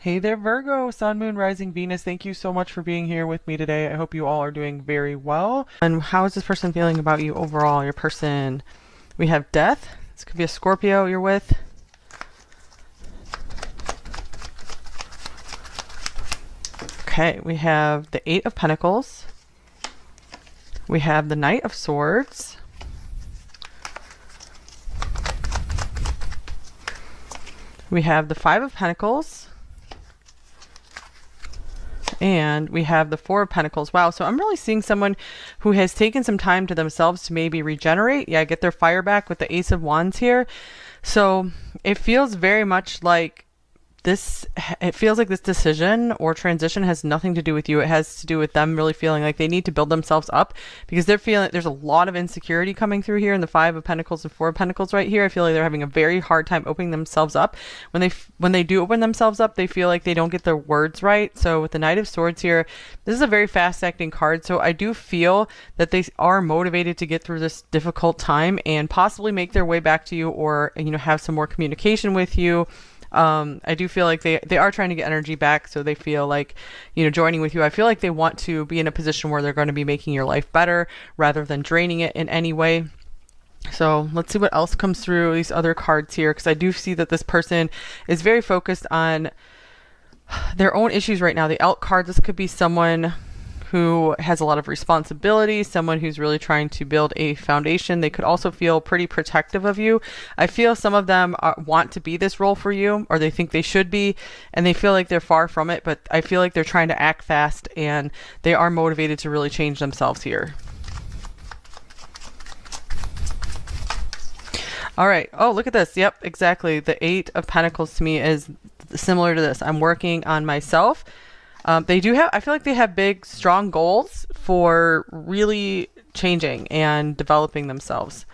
Hey there, Virgo, Sun, Moon, Rising, Venus. Thank you so much for being here with me today. I hope you all are doing very well. And how is this person feeling about you overall, your person? We have Death. This could be a Scorpio you're with. Okay, we have the Eight of Pentacles. We have the Knight of Swords. We have the Five of Pentacles. And we have the Four of Pentacles. Wow, so I'm really seeing someone who has taken some time to themselves to maybe regenerate. Yeah, get their fire back with the Ace of Wands here. So it feels very much like it feels like this decision or transition has nothing to do with you. It has to do with them really feeling like they need to build themselves up because they're feeling there's a lot of insecurity coming through here in the Five of Pentacles and Four of Pentacles right here. I feel like they're having a very hard time opening themselves up. When they do open themselves up, they feel like they don't get their words right. So with the Knight of Swords here, this is a very fast acting card. So I do feel that they are motivated to get through this difficult time and possibly make their way back to you or, have some more communication with you. I do feel like they are trying to get energy back, so they feel like, joining with you. I feel like they want to be in a position where they're going to be making your life better rather than draining it in any way. So let's see what else comes through these other cards here, because I do see that this person is very focused on their own issues right now. The Elk card, this could be someone who has a lot of responsibility, someone who's really trying to build a foundation. They could also feel pretty protective of you. I feel some of them want to be this role for you, or they think they should be, and they feel like they're far from it, but I feel like they're trying to act fast, and they are motivated to really change themselves here. All right. Oh, look at this. Yep, exactly. The Eight of Pentacles to me is similar to this. I'm working on myself. I feel like they have big, strong goals for really changing and developing themselves.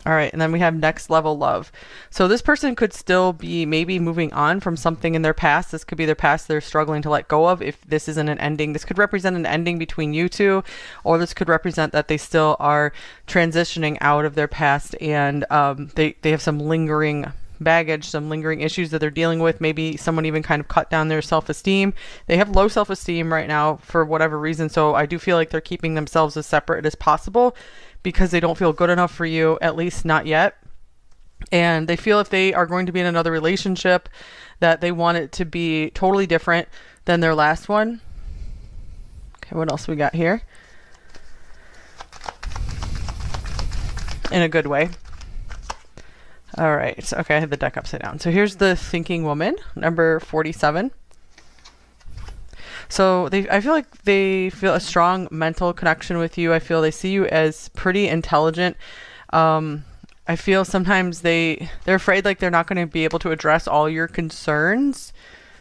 All right, and then we have next level love. So this person could still be maybe moving on from something in their past. This could be their past they're struggling to let go of. If this isn't an ending, this could represent an ending between you two, or this could represent that they still are transitioning out of their past and they have some lingering baggage, some lingering issues that they're dealing with. Maybe someone even kind of cut down their self-esteem. They have low self-esteem right now for whatever reason. So I do feel like they're keeping themselves as separate as possible because they don't feel good enough for you, at least not yet. And they feel if they are going to be in another relationship that they want it to be totally different than their last one. Okay, what else we got here? In a good way. All right. Okay, I had the deck upside down. So here's the Thinking Woman, number 47. So I feel like they feel a strong mental connection with you. I feel they see you as pretty intelligent. I feel sometimes they're afraid like they're not going to be able to address all your concerns.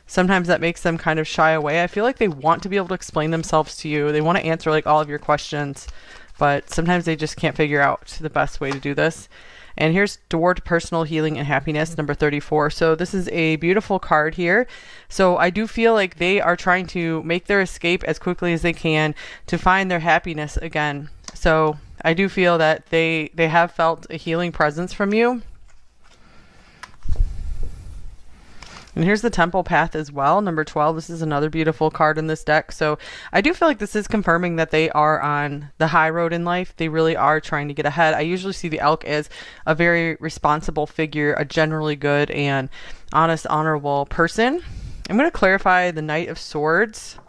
Sometimes that makes them kind of shy away. I feel like they want to be able to explain themselves to you. They want to answer like all of your questions, but sometimes they just can't figure out the best way to do this. And here's Door to Personal Healing and Happiness, number 34. So this is a beautiful card here. So I do feel like they are trying to make their escape as quickly as they can to find their happiness again. So I do feel that they have felt a healing presence from you. And here's the Temple Path as well, number 12. This is another beautiful card in this deck. So I do feel like this is confirming that they are on the high road in life. They really are trying to get ahead. I usually see the Elk as a very responsible figure, a generally good and honest, honorable person. I'm going to clarify the Knight of Swords.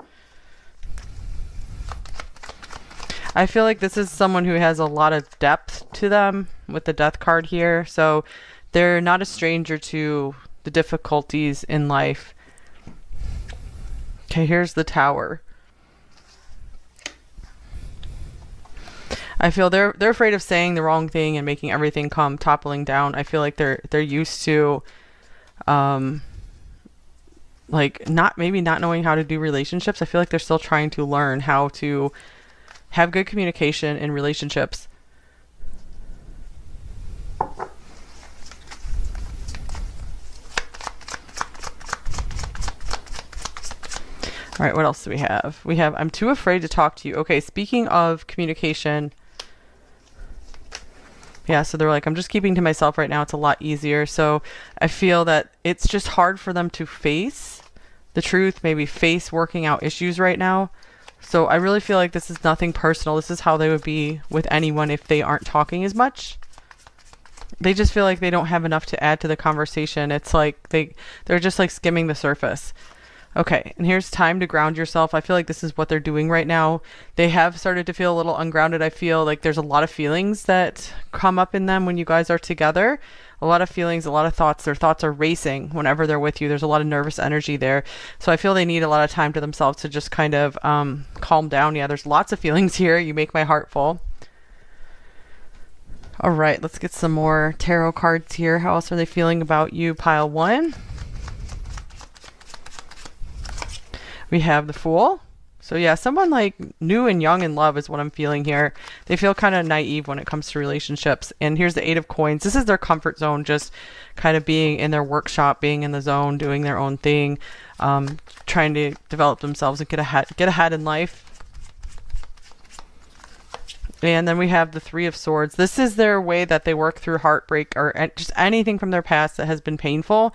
I feel like this is someone who has a lot of depth to them with the Death card here. So they're not a stranger to the difficulties in life. Okay, here's the Tower. I feel they're afraid of saying the wrong thing and making everything come toppling down. I feel like they're used to like not knowing how to do relationships. I feel like they're still trying to learn how to have good communication in relationships. All right, what else do we have? We have, I'm too afraid to talk to you. Okay, speaking of communication, Yeah, so they're like, I'm just keeping to myself right now. It's a lot easier. So I feel that it's just hard for them to face the truth, maybe face working out issues right now. So I really feel like this is nothing personal. This is how they would be with anyone if they aren't talking as much. They just feel like they don't have enough to add to the conversation. It's like they're just like skimming the surface. Okay, and here's time to ground yourself. I feel like this is what they're doing right now. They have started to feel a little ungrounded. I feel like there's a lot of feelings that come up in them when you guys are together. A lot of feelings, a lot of thoughts. Their thoughts are racing whenever they're with you. There's a lot of nervous energy there. So I feel they need a lot of time to themselves to just kind of calm down. Yeah, there's lots of feelings here. You make my heart full. All right, let's get some more tarot cards here. How else are they feeling about you, pile 1? We have the Fool. So yeah, someone like new and young in love is what I'm feeling here. They feel kind of naive when it comes to relationships. And here's the 8 of Coins. This is their comfort zone, just kind of being in their workshop, being in the zone, doing their own thing, trying to develop themselves and get ahead in life. And then we have the 3 of Swords. This is their way that they work through heartbreak or just anything from their past that has been painful.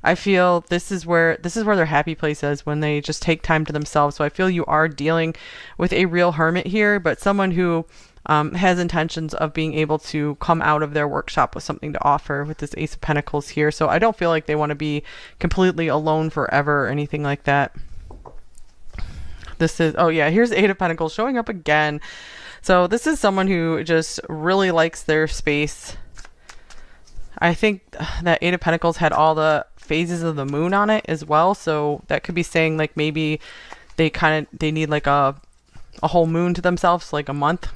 I feel this is where their happy place is, when they just take time to themselves. So I feel you are dealing with a real hermit here, but someone who has intentions of being able to come out of their workshop with something to offer with this Ace of Pentacles here. So I don't feel like they want to be completely alone forever or anything like that. This is, oh yeah, here's the 8 of Pentacles showing up again. So this is someone who just really likes their space. I think that 8 of Pentacles had all the phases of the moon on it as well. So that could be saying like maybe they need like a whole moon to themselves, like a month.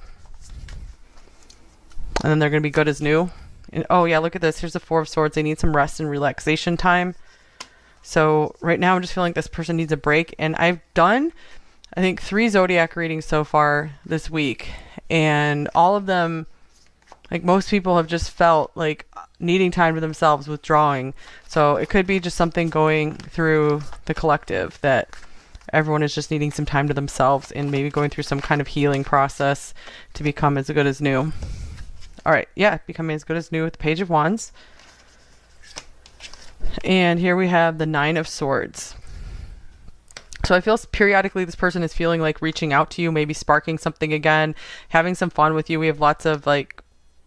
And then they're going to be good as new. And oh yeah, look at this. Here's the 4 of Swords. They need some rest and relaxation time. So right now I'm just feeling like this person needs a break. And I've done, I think, 3 zodiac readings so far this week. And all of them, like most people, have just felt like needing time to themselves, withdrawing. So it could be just something going through the collective, that everyone is just needing some time to themselves and maybe going through some kind of healing process to become as good as new. All right, yeah, becoming as good as new with the Page of Wands. And here we have the 9 of Swords. So I feel periodically this person is feeling like reaching out to you, maybe sparking something again, having some fun with you. We have lots of like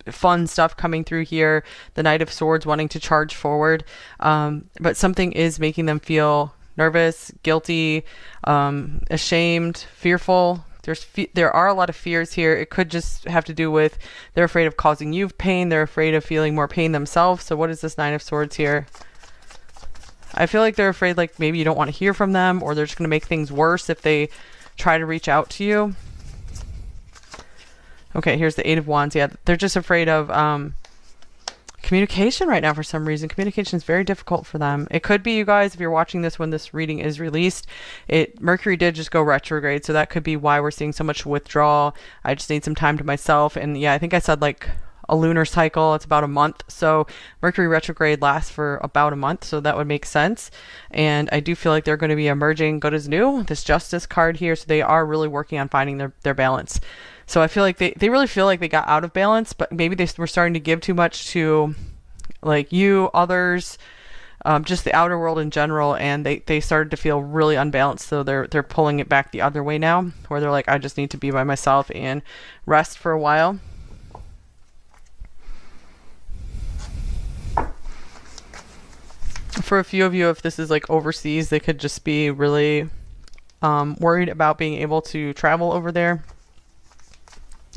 fun stuff coming through here. The Knight of Swords wanting to charge forward, but something is making them feel nervous, guilty, ashamed, fearful. There are a lot of fears here. It could just have to do with they're afraid of causing you pain. They're afraid of feeling more pain themselves. So what is this 9 of Swords here? I feel like they're afraid like maybe you don't want to hear from them, or they're just going to make things worse if they try to reach out to you. Okay, here's the 8 of Wands. Yeah, they're just afraid of communication right now for some reason. Communication is very difficult for them. It could be, you guys, if you're watching this when this reading is released, Mercury did just go retrograde, so that could be why we're seeing so much withdrawal. I just need some time to myself. And yeah, I think I said like a lunar cycle, it's about a month. So Mercury retrograde lasts for about a month, so that would make sense. And I do feel like they're going to be emerging good as new. This Justice card here, so they are really working on finding their balance. So I feel like they really feel like they got out of balance, but maybe they were starting to give too much to like you, others, just the outer world in general, and they started to feel really unbalanced. So they're pulling it back the other way now, where they're like, I just need to be by myself and rest for a while. For a few of you, if this is like overseas, they could just be really worried about being able to travel over there.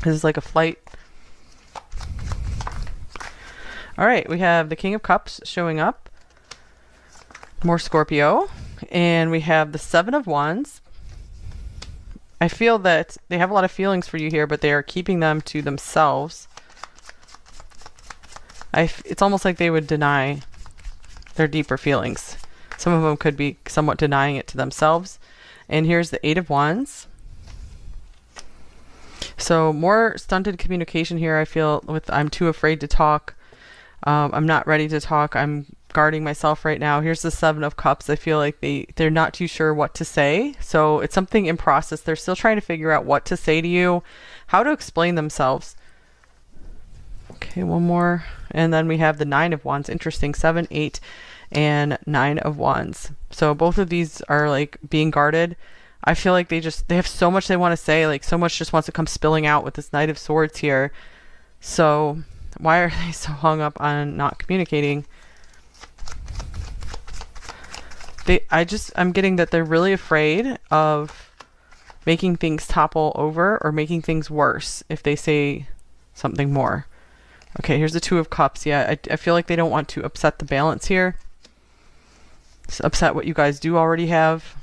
This is like a flight. All right, we have the King of Cups showing up. More Scorpio. And we have the 7 of Wands. I feel that they have a lot of feelings for you here, but they are keeping them to themselves. It's almost like they would deny their deeper feelings. Some of them could be somewhat denying it to themselves. And here's the 8 of Wands. So more stunted communication here, I feel, with I'm too afraid to talk. I'm not ready to talk. I'm guarding myself right now. Here's the 7 of Cups. I feel like they're not too sure what to say. So it's something in process. They're still trying to figure out what to say to you, how to explain themselves. Okay, one more. And then we have the 9 of Wands. Interesting. 7, 8, and 9 of Wands. So both of these are like being guarded. I feel like they have so much they want to say, like so much just wants to come spilling out with this Knight of Swords here. So why are they so hung up on not communicating? I'm getting that they're really afraid of making things topple over or making things worse if they say something more. Okay, here's the 2 of Cups. Yeah, I feel like they don't want to upset the balance here. Just upset what you guys do already have.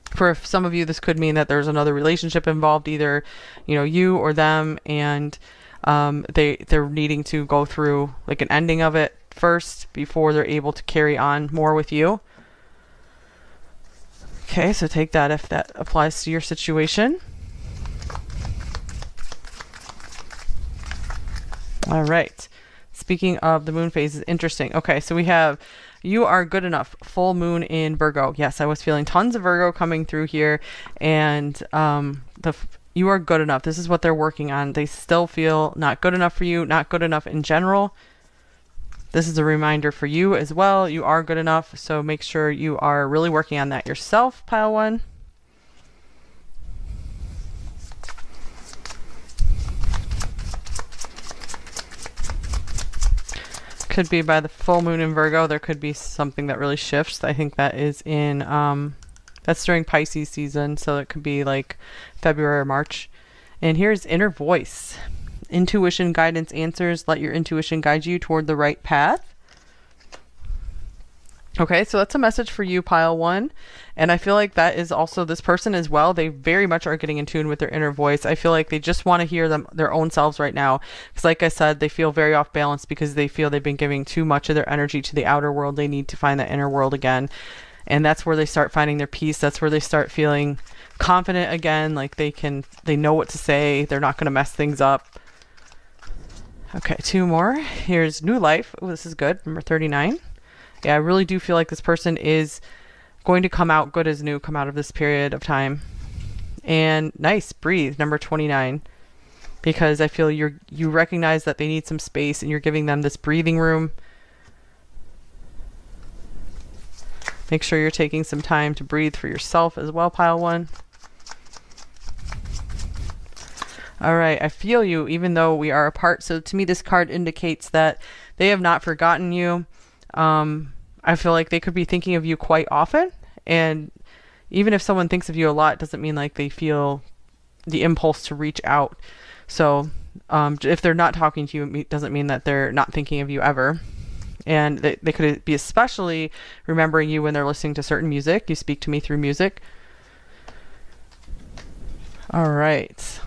For some of you, this could mean that there's another relationship involved, either, you know, you or them, and they're needing to go through like an ending of it first before they're able to carry on more with you. Okay, so take that if that applies to your situation. All right. Speaking of the moon phases, interesting. Okay, so we have you are good enough. Full moon in Virgo. Yes, I was feeling tons of Virgo coming through here, and you are good enough. This is what they're working on. They still feel not good enough for you, not good enough in general. This is a reminder for you as well. You are good enough, so make sure you are really working on that yourself, pile 1. Could be by the full moon in Virgo. There could be something that really shifts. I think that is in that's during Pisces season, so it could be like February or March. And here's inner voice. Intuition, guidance, answers. Let your intuition guide you toward the right path. Okay, so that's a message for you, pile 1. And I feel like that is also this person as well. They very much are getting in tune with their inner voice. I feel like they just want to hear their own selves right now. Because like I said, they feel very off balance because they feel they've been giving too much of their energy to the outer world. They need to find that inner world again. And that's where they start finding their peace. That's where they start feeling confident again. Like they know what to say. They're not going to mess things up. Okay, 2 more. Here's new life. Oh, this is good. Number 39. Yeah, I really do feel like this person is going to come out good as new, come out of this period of time. And nice, breathe, number 29. Because I feel you recognize that they need some space and you're giving them this breathing room. Make sure you're taking some time to breathe for yourself as well, pile 1. All right, I feel you even though we are apart. So to me, this card indicates that they have not forgotten you. I feel like they could be thinking of you quite often, and even if someone thinks of you a lot, doesn't mean like they feel the impulse to reach out. So if they're not talking to you, it doesn't mean that they're not thinking of you ever. And they could be especially remembering you when they're listening to certain music. You speak to me through music. All right.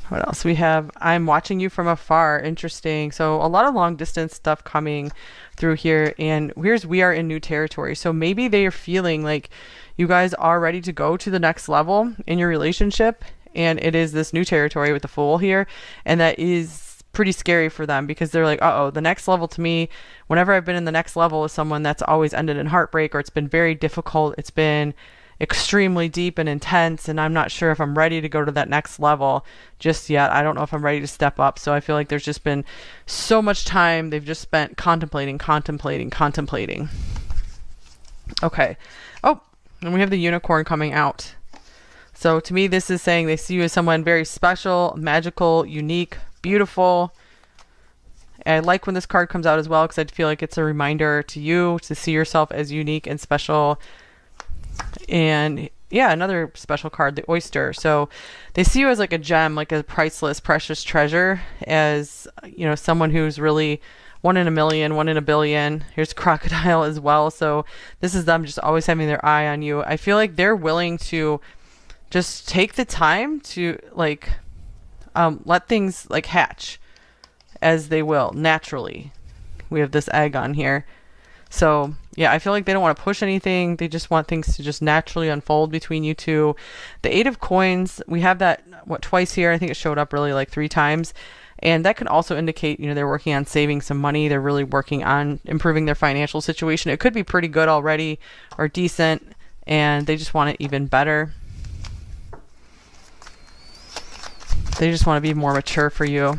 What else we have? I'm watching you from afar. Interesting. So a lot of long distance stuff coming through here. And here's we are in new territory. So maybe they are feeling like you guys are ready to go to the next level in your relationship. And it is this new territory with the Fool here. And that is pretty scary for them because they're like, uh-oh, the next level to me, whenever I've been in the next level with someone, that's always ended in heartbreak, or it's been very difficult. It's been extremely deep and intense, and I'm not sure if I'm ready to go to that next level just yet. I don't know if I'm ready to step up. So I feel like there's just been so much time they've just spent contemplating. Okay. Oh, and we have the Unicorn coming out. So to me, this is saying they see you as someone very special, magical, unique, beautiful. I like when this card comes out as well because I feel like it's a reminder to you to see yourself as unique and special. And yeah, another special card, the Oyster. So they see you as like a gem, like a priceless, precious treasure, as, you know, someone who's really 1 in a million, 1 in a billion. Here's Crocodile as well. So this is them just always having their eye on you. I feel like they're willing to just take the time to like let things like hatch as they will naturally. We have this egg on here. So yeah, I feel like they don't want to push anything. They just want things to just naturally unfold between you two. The 8 of Coins, we have that, twice here. I think it showed up really like 3 times. And that can also indicate, you know, they're working on saving some money. They're really working on improving their financial situation. It could be pretty good already or decent, and they just want it even better. They just want to be more mature for you.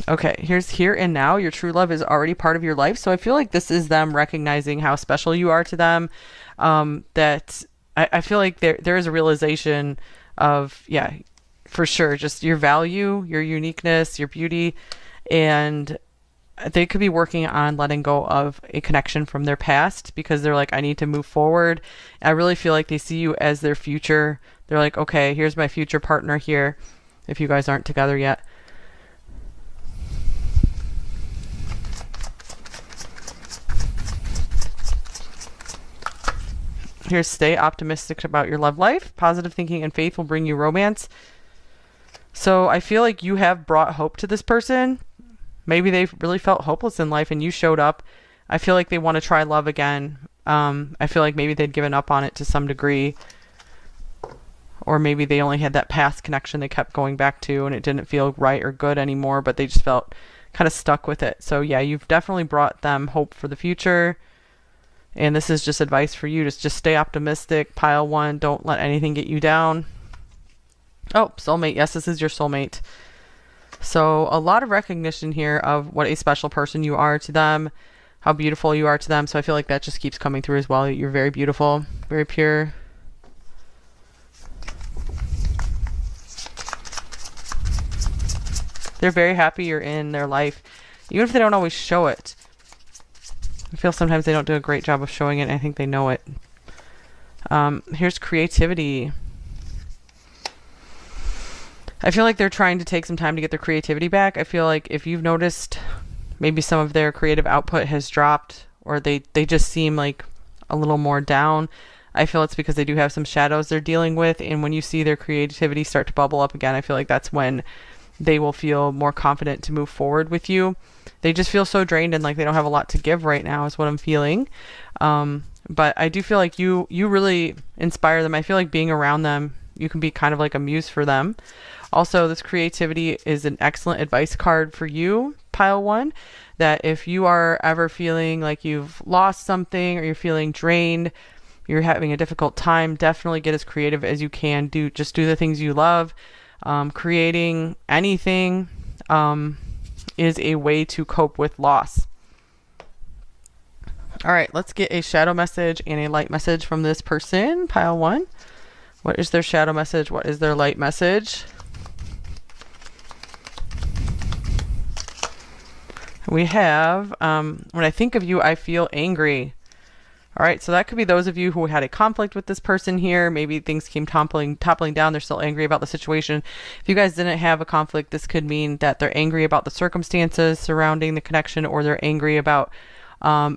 Okay, here's here and now. Your true love is already part of your life. So I feel like this is them recognizing how special you are to them. That I feel like there is a realization of, yeah, for sure, just your value, your uniqueness, your beauty, and they could be working on letting go of a connection from their past because they're like, I need to move forward. I really feel like they see you as their future. They're like, okay, here's my future partner here if you guys aren't together yet. Here's stay optimistic about your love life. Positive thinking and faith will bring you romance. So I feel like you have brought hope to this person. Maybe they really felt hopeless in life and you showed up. I feel like they want to try love again. I feel like maybe they'd given up on it to some degree. Or maybe they only had that past connection they kept going back to and it didn't feel right or good anymore, but they just felt kind of stuck with it. So yeah, you've definitely brought them hope for the future. And this is just advice for you. Just stay optimistic. Pile 1. Don't let anything get you down. Oh, soulmate. Yes, this is your soulmate. So a lot of recognition here of what a special person you are to them, how beautiful you are to them. So I feel like that just keeps coming through as well. You're very beautiful, very pure. They're very happy you're in their life, even if they don't always show it. I feel sometimes they don't do a great job of showing it, and I think they know it. Here's creativity. I feel like they're trying to take some time to get their creativity back. I feel like if you've noticed maybe some of their creative output has dropped or they just seem like a little more down, I feel it's because they do have some shadows they're dealing with. And when you see their creativity start to bubble up again, I feel like that's when they will feel more confident to move forward with you. They just feel so drained and like they don't have a lot to give right now is what I'm feeling. But I do feel like you really inspire them. I feel like being around them, you can be kind of like a muse for them. Also, this creativity is an excellent advice card for you, pile 1, that if you are ever feeling like you've lost something or you're feeling drained, you're having a difficult time, definitely get as creative as you can. Just do the things you love. Creating anything is a way to cope with loss. All right, let's get a shadow message and a light message from this person, pile 1. What is their shadow message? What is their light message? We have, when I think of you, I feel angry. All right, so that could be those of you who had a conflict with this person here. Maybe things came toppling down. They're still angry about the situation. If you guys didn't have a conflict, this could mean that they're angry about the circumstances surrounding the connection, or they're angry about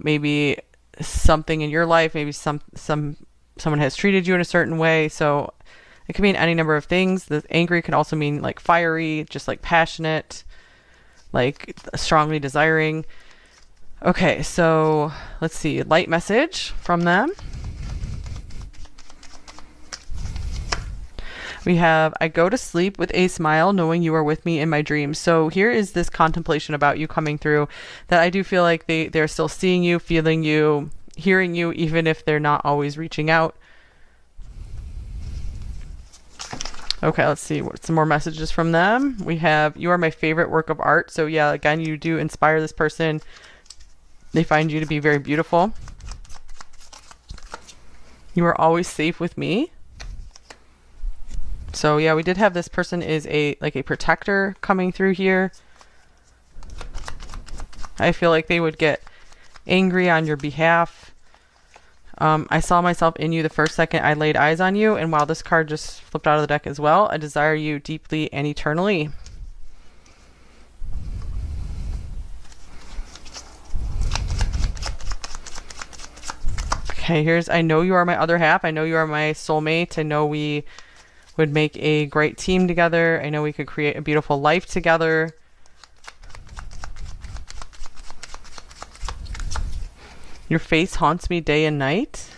maybe something in your life. Maybe someone has treated you in a certain way. So it could mean any number of things. The angry could also mean like fiery, just like passionate, like strongly desiring. Okay, so let's see. Light message from them. We have, I go to sleep with a smile knowing you are with me in my dreams. So here is this contemplation about you coming through that I do feel like they're still seeing you, feeling you, hearing you, even if they're not always reaching out. Okay, let's see what some more messages from them. We have, you are my favorite work of art. So yeah, again, you do inspire this person. They find you to be very beautiful. You are always safe with me. So yeah, we did have this person is a protector coming through here. I feel like they would get angry on your behalf. I saw myself in you the first second I laid eyes on you, and wow, this card just flipped out of the deck as well. I desire you deeply and eternally. Okay, here's, I know you are my other half. I know you are my soulmate. I know we would make a great team together. I know we could create a beautiful life together. Your face haunts me day and night.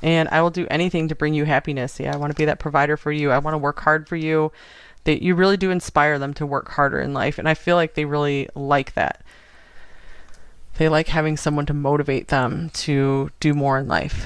And I will do anything to bring you happiness. Yeah, I want to be that provider for you. I want to work hard for you. You really do inspire them to work harder in life. And I feel like they really like that. They like having someone to motivate them to do more in life.